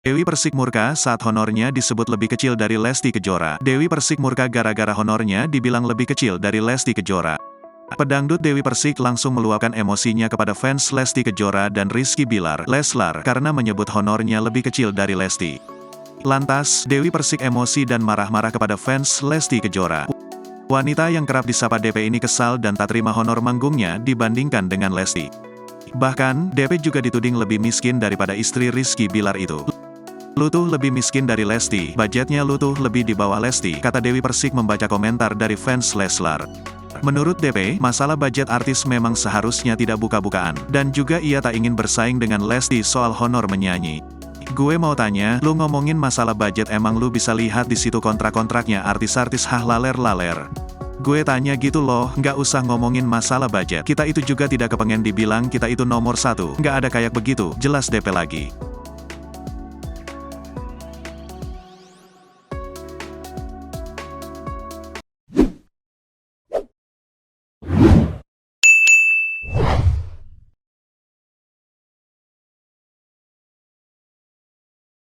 Dewi Persik murka saat honornya disebut lebih kecil dari Lesti Kejora. Dewi Persik murka gara-gara honornya dibilang lebih kecil dari Lesti Kejora. Pedangdut Dewi Persik langsung meluapkan emosinya kepada fans Lesti Kejora dan Rizky Bilar, Leslar, karena menyebut honornya lebih kecil dari Lesti. Lantas, Dewi Persik emosi dan marah-marah kepada fans Lesti Kejora. Wanita yang kerap disapa DP ini kesal dan tak terima honor manggungnya dibandingkan dengan Lesti. Bahkan, DP juga dituding lebih miskin daripada istri Rizky Bilar itu. "Lu tuh lebih miskin dari Lesti, budgetnya lu tuh lebih di bawah Lesti," kata Dewi Persik membaca komentar dari fans Leslar. Menurut DP, masalah budget artis memang seharusnya tidak buka-bukaan, dan juga ia tak ingin bersaing dengan Lesti soal honor menyanyi. "Gue mau tanya, lu ngomongin masalah budget emang lu bisa lihat di situ kontrak-kontraknya artis-artis laler-laler. Gue tanya gitu loh, nggak usah ngomongin masalah budget. Kita itu juga tidak kepengen dibilang kita itu nomor satu, nggak ada kayak begitu," jelas DP lagi.